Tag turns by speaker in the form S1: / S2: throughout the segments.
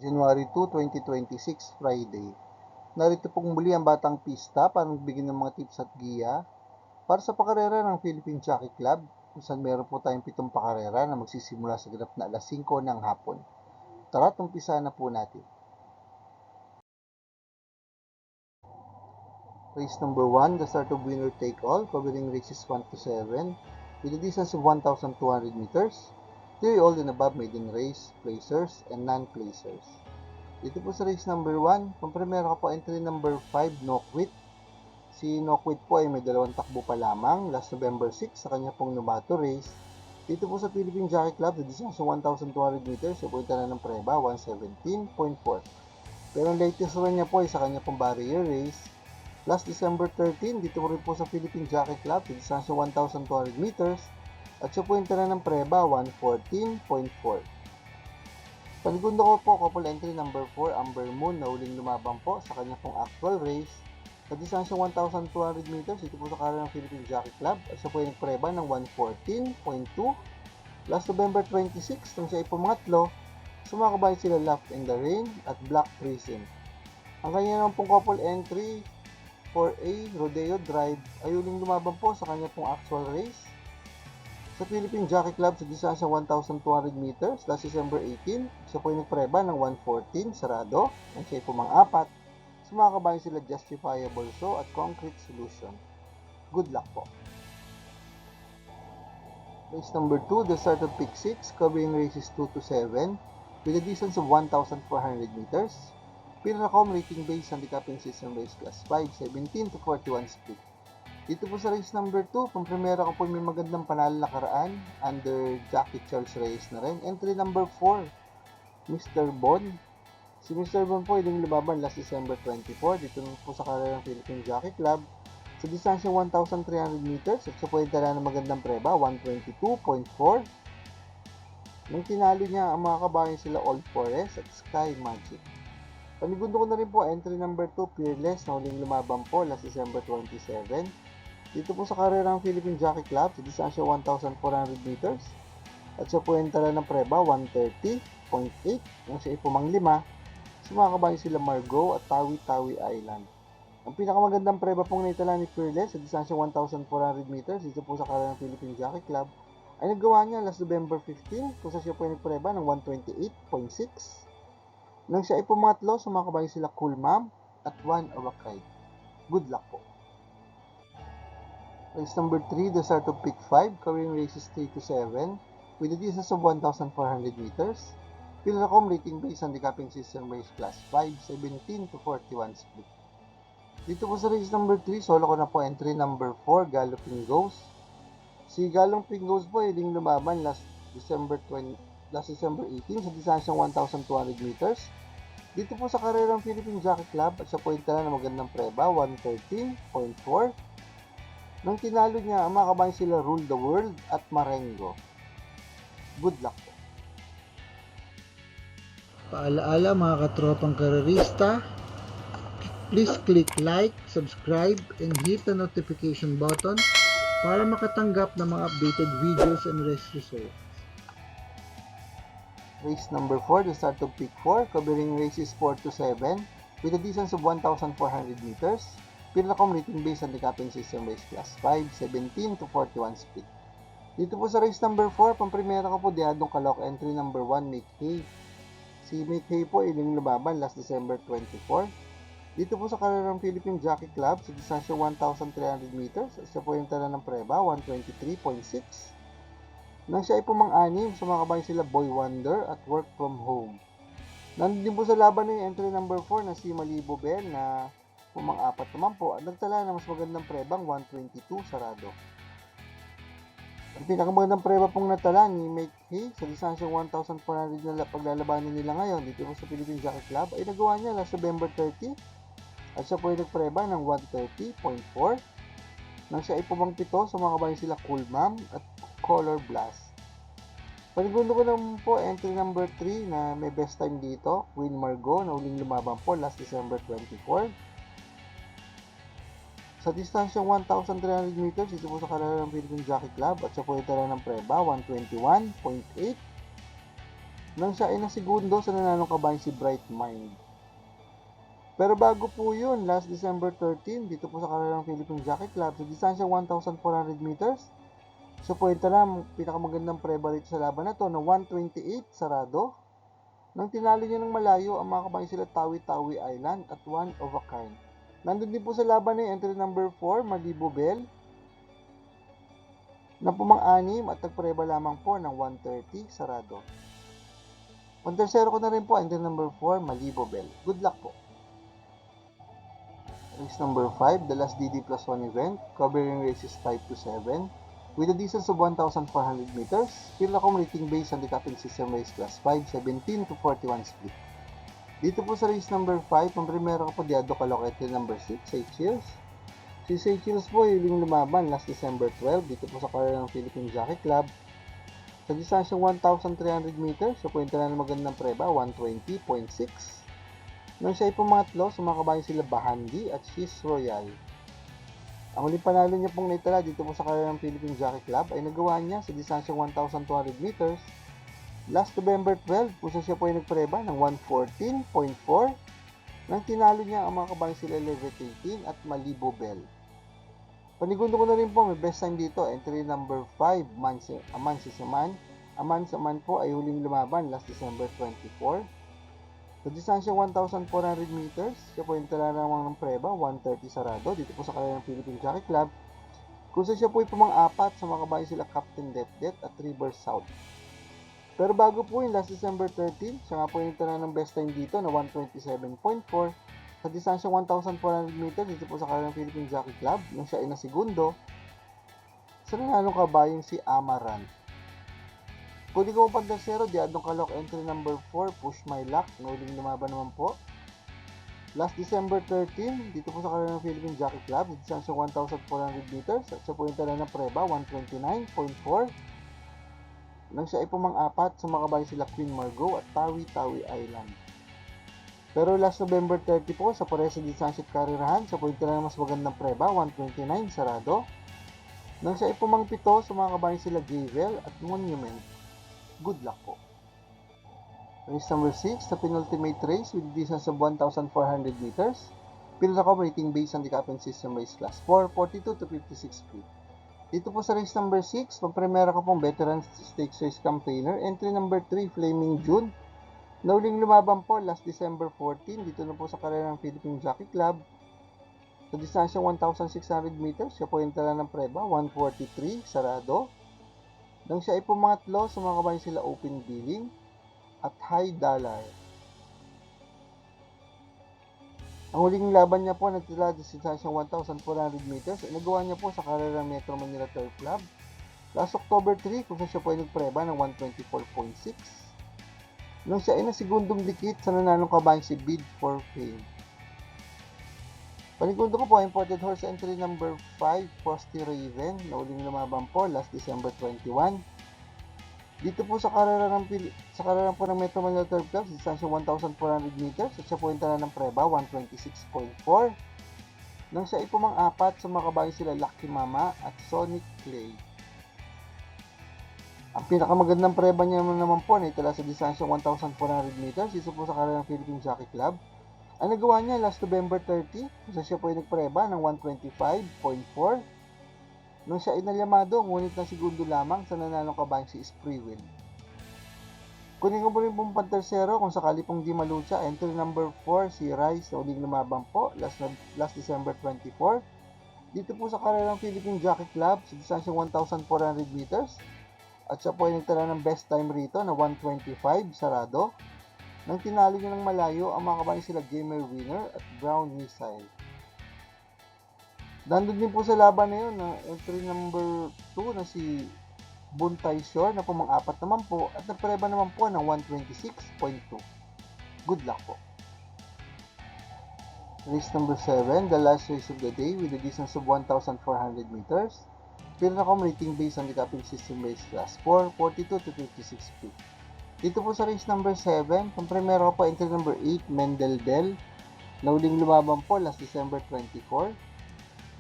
S1: January 2, 2026, Friday. Narito pong muli ang Batang Pista para magbigay ng mga tips at giya para sa pakarera ng Philippine Jockey Club, kung saan meron po tayong 7 pakarera na magsisimula sa ganap na alas 5 ng hapon. Tara, umpisa na po natin. Race number 1, the start of winner take all, covering races 1 to 7, with a distance of 1,200 meters. 3 all and above maiden race, placers, and non-placers. Dito po sa race number 1, pampremera ko po entry number 5, Noquit. Si Noquit po ay may 2 takbo pa lamang, last November 6 sa kanya pong Novato race. Dito po sa Philippine Jockey Club, sa distance 1,200 meters, pupunta na ng preba, 117.4. Pero ang latest run niya po ay sa kanya pong barrier race. Last December 13, dito rin po sa Philippine Jockey Club, sa distance 1,200 meters, at siya po yung na ng preba, 114.4. Panigundo ko po, couple entry number 4, Amber Moon, na uling lumabang po sa kanya pong actual race. Sa distance 1,200 meters, dito po sa karera ng Philippine Jockey Club, at siya po yung preba ng 114.2. Last November 26, nang siya ay pumangatlo, sumakabay sila Left in the Rain at Black Prism. Ang kanya naman pong couple entry, 4A Rodeo Drive, ay uling lumabang po sa kanya pong actual race. Sa Philippine Jockey Club, sa distansya 1,200 meters, last December 18, siya po yung nagpreba ng 114, sarado, ang siya ay pumang-apat. Sumakabayan sila Justifiable Show at Concrete Solution. Good luck po. Race number 2, the start of Pick 6, covering races 2 to 7, with a distance of 1,400 meters. Pinacom rating based handicapping system race class 5, 17 to 41 split. Dito po sa race number 2, pampremera ko po may magandang panalo nakaraan under Jackie Charles race na rin. Entry number 4, Mr. Bond. Si Mr. Bond po yung lumaban last December 24 dito po sa karera ng Philippine Jockey Club. Sa distansya 1,300 meters at sa point na ng magandang preba, 122.4. Nung tinalo niya ang mga kabayan sila Old Forest at Sky Magic. Panigundo ko na rin po entry number 2, Fearless, na huling lumabang po last December 27. Dito po sa karera ng Philippine Jockey Club, sa distansya 1,400 meters. At sa puwentala ng preba, 130.8. Nang siya ipumang 5, sumakabay sila Margot at Tawi-Tawi Island. Ang pinakamagandang preba pong naitala ni Fearless sa distansya 1,400 meters dito po sa karera ng Philippine Jockey Club ay nagawa niya last November 15 kung sa siya po ay nagpreba ng 128.6. Nang siya ay pumatlo, sumakabay sila Cool Mom at One of a Kind. Good luck po. Race number 3, the start of Pick 5, covering races 3 to 7, with a distance of 1,400 meters. Pinacom rating based handicapping system race class 5, 17 to 41 split. Dito po sa race number 3, solo ko na po entry number 4, Galloping Ghost. Si Galloping Ghost po ay lumaban last December 18 sa distansyang 1,200 meters. Dito po sa karerang Philippine Jockey Club at sa point na magandang preba, 113.4. Nang tinalo niya, ang mga kabayan sila Rule the World at Marengo. Good luck po.
S2: Paalaala mga katropang karerista, please click like, subscribe, and hit the notification button para makatanggap ng mga updated videos and race results.
S1: Race number 4, the start of Pick 4, covering races 4 to 7, with a distance of 1,400 meters. Pinacom rating based handicapping system race class 5, 17 to 41 split. Dito po sa race number 4, pampremera ko po diadong kalok entry number 1, Make Hay. Si Make Hay po ay lumaban last December 24. Dito po sa karerang Philippine Jockey Club, sa distansya 1,300 meters, sa po yung tala ng preba, 123.6. Nang siya ay pumang-anim, sumakabay sila Boy Wonder at Work From Home. Nandun din po sa laban ng entry number 4 na si Malibu Bell na pumang-apat naman po at nagtala na mas magandang prebang 122 sarado. Ang pinakamagandang preba pong natala ni Make Hay sa distansyang 1,400 na paglalabanan nila ngayon dito po sa Philippine Jockey Club ay nagawa niya last November 30 at siya po ay nagpreba ng 130.4. Nang siya ay pumang-pito, sumakabay sila Cool Mom at Color Blast. Panigundo ko naman po entry number 3 na may best time dito, Queen Margot, na uling lumabang po last December 24. Sa distansyang 1,300 meters, dito po sa karera ng Philippine Jockey Club at sa puwetara ng preba, 121.8. nang siya ay nasigundo sa nanalong kabayan si Bright Mind. Pero bago po yun, last December 13, dito po sa karerang Philippine Jockey Club, sa distansyang 1,400 meters, so po ito na, pinakamagandang preba rito sa laban na to, na 128 sarado. Nang tinalo niya ng malayo, ang mga kabayan sila Tawi-Tawi Island at One of a Kind. Nandun din po sa laban na entry number 4, Malibu Bell, na pumang-anim at nagpreba lamang po ng 130 sarado. Pantersero ko na rin po, entry number 4, Malibu Bell. Good luck po. Race number 5, the last DD plus 1 event, covering races 5 to 7, with a distance of 1,400 meters, Pilacom rating based on the capping system race class 5, 17 to 41 split. Dito po sa race number 5, ang primero ko po Diado Calooc, entry number 6, Seychelles. Si Seychelles po ay huling lumaban last December 12 dito po sa karerang Philippine Jockey Club. Sa distansyang 1,300 meters, so po yung na magandang preba, 120.6. Nang siya ay pumangatlo, sumakabayan sila Bahandi at She's Royal. Ang huling panalo niya pong naitala dito po sa karerang Philippine Jockey Club ay nagawa niya sa distansyang 1,200 meters. Last November 12, kung siya po ay nagpreba ng 114.4. Nang tinalo niya ang mga kabayan sila Levitating at Malibu Bell. Panigundo ko na rin po, may best time dito, entry number 5, Aman Saman. Aman Saman po ay huling lumaban last December 24. Sa distansya 1,400 meters, siya po yung talanamang ng preba, 130 sarado, dito po sa karerang Philippine Jockey Club. Kung siya po ay pumang-apat sa mga kabayan sila Captain Det at River South. Pero bago po yung last December 13, siya nga po yung talan ng best time dito na 127.4. Sa distansyang 1,400 meters dito po sa karerang Philippine Jockey Club, nung siya ay nasigundo, sa nanalong kabayong si Amaran. Kung di ko po pantasero, Diadong Calooc entry number 4, Push My Luck, nuling lumaban naman po. Last December 13, dito po sa karerang Philippine Jockey Club, sa distansyang 1,400 meters, at siya po yung talan ng preba, 129.4. Nang siya ay pumang-apat, sa mga kabayan sila Queen Margot at Tawi-Tawi Island. Pero last November 30 po, sa pares sa distansya at karirahan, sa point na mas magandang preba, 129 sarado. Nang siya ay pumangpito, sa mga kabayan sila Gavel at Monument. Good luck po. Race number 6, the penultimate race with distance of 1,400 meters. Pilacom rating based on the capping system race class 4, 42 to 56 feet. Dito po sa race number 6, pang-primera ko pong veteran stakes race campaigner, entry number 3, Flaming June. Nauling lumaban po last December 14 dito na po sa karerang Philippine Jockey Club. Sa distansyang 1,600 meters, siya po yung tala ng preba, 143 sarado. Nang siya ay pumangatlo, sa mga kabayan sila Open Billing at High Dollar. Ang huling laban niya po nagtila sa distansyang 1,400 meters ay nagawa niya po sa karerang Metro Manila Turf Club. Last October 3, kung siya po ay nagpreba ng 124.6. Nung siya ay nasigundong dikit sa nanalong kabayan si Bid for Fame. Panigundo ko po, imported horse entry number 5, Frosty Raven, na uling lumaban po last December 21. Dito po sa karerang po ng Metro Manila Turf Club, distansyang 1,400 meters, at siya po yung talan ng preba, 126.4. Nang siya ay pumang-apat, sa mga kabayan sila Lucky Mama at Sonic Clay. Ang pinakamagandang preba niya naman po na itala sa distansyang 1,400 meters dito po sa karerang Philippine Jockey Club. Ang nagawa niya last November 30, kung siya po ay nagpreba ng 125.4. Nung siya ay nalyamado, ngunit na segundo lamang sa nanalong kabayang si Spreewill. Kunin ko po rin pong pantersero kung sakali pong di malucha, entry number 4, si Rice na uling lumabang po last December 24. Dito po sa karerang Philippine Jockey Club sa distansyang 1,400 meters. At siya po ay nagtala ng best time rito na 125 sarado. Nang tinalo niya ng malayo, ang mga kabayan sila Gamer Winner at Brown Missile. Nandun din po sa laban na yun na entry number 2 na si Buntay Shore na pumang-apat naman po at nagpreba naman po ng 126.2. Good luck po. Race number 7, the last race of the day with a distance of 1,400 meters. Pilacom rating based on the capping system race class 4, 42 to 56 feet. Dito po sa race number 7, pang primero po entry number 8, Mendel Bell, na uling lumaban po last December 24.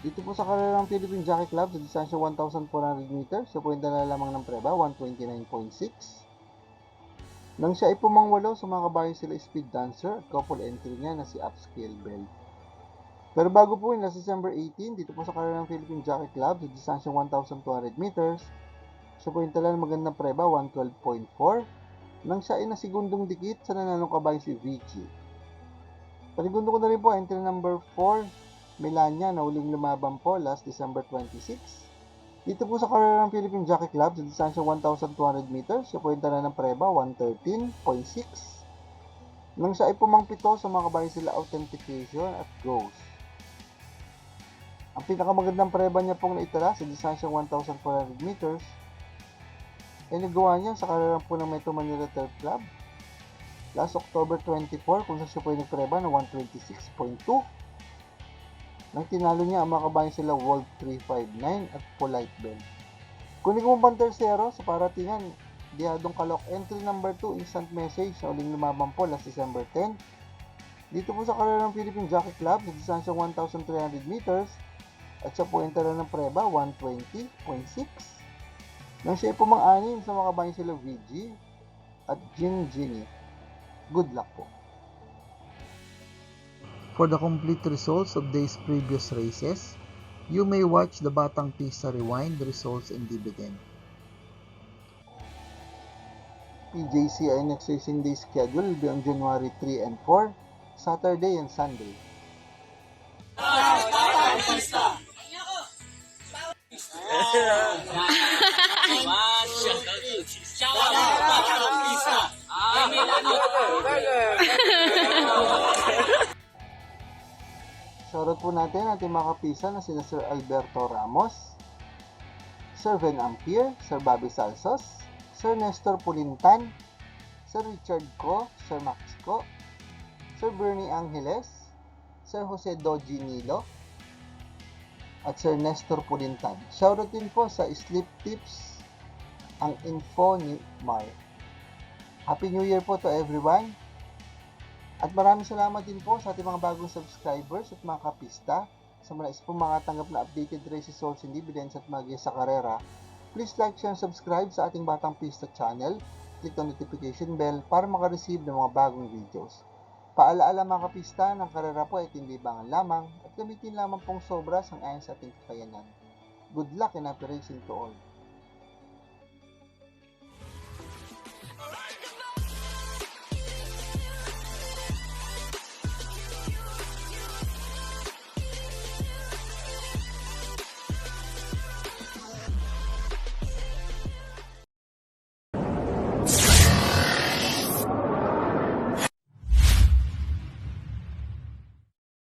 S1: Dito po sa karerang Philippine Jockey Club sa distansya 1,400 meters, sa point na lamang ng preba, 129.6. Nang siya ay pumangwalo, sa mga kabayo sila Speed Dancer at couple entry niya na si Upscale Bell. Pero bago po yun, last December 18, dito po sa karera ng Philippine Jockey Club, sa distansyang 1,200 meters, siya po yung tala ng magandang preba, 112.4, nang siya ay nasigundong dikit sa nananong kabayo si Vici. Panigundo ko na rin po, entry number 4, Melania, na uling lumaban po last December 26. Dito po sa karera ng Philippine Jockey Club, sa distansyang 1,200 meters, siya po yung tala ng preba, 113.6, nang siya ay pumangpito sa mga kabayo sila Authentication at Ghost. Ang pinakamagandang preba niya pong naitala sa distansyang 1,400 meters ay nagawa niya sa karera po ng Metro Manila Turf Club last October 24, kung saan siya po ay nagpreba ng 126.2 nang tinalo niya ang mga kabayan sila World 359 at Polite Bell. Kunin ko pang tersero sa paratingan, Dihadong Kalok, entry number 2, Instant Message, na uling lumaban po last December 10. Dito po sa karera ng Philippine Jockey Club, sa distansyang 1,300 meters, at siya po ay tala ng preba, 120.6. Nang siya ay pumang-anim sa mga kabayan sila VG at Ginny. Good luck po.
S2: For the complete results of these previous races, you may watch the Batang Pista Rewind results and dividend.
S1: PJCI next racing day schedule will be on January 3 and 4, Saturday and Sunday. Shoutout po natin ating mga kapisa na sina Sir Alberto Ramos, Sir Ven Ampere, Sir Bobby Salsos, Sir Nestor Pulintan, Sir Richard Co, Sir Max Co, Sir Bernie Angeles, Sir Jose Doji Nilo, at Sir Nestor Pulintan. Shoutout din po sa Sleep Tips, ang info ni Mar. Happy New Year po to everyone! At maraming salamat din po sa ating mga bagong subscribers at mga kapista. Sa mga isa pong makatanggap na updated race results and dividends at mga sa karera, please like, share, and subscribe sa ating Batang Pista channel. Click the notification bell para makareceive ng mga bagong videos. Paalaala mga kapista, ng karera po ay tinlibangan lamang at gamitin lamang pong sobra sang ayon sa ating kakayanan. Good luck and happy racing to all!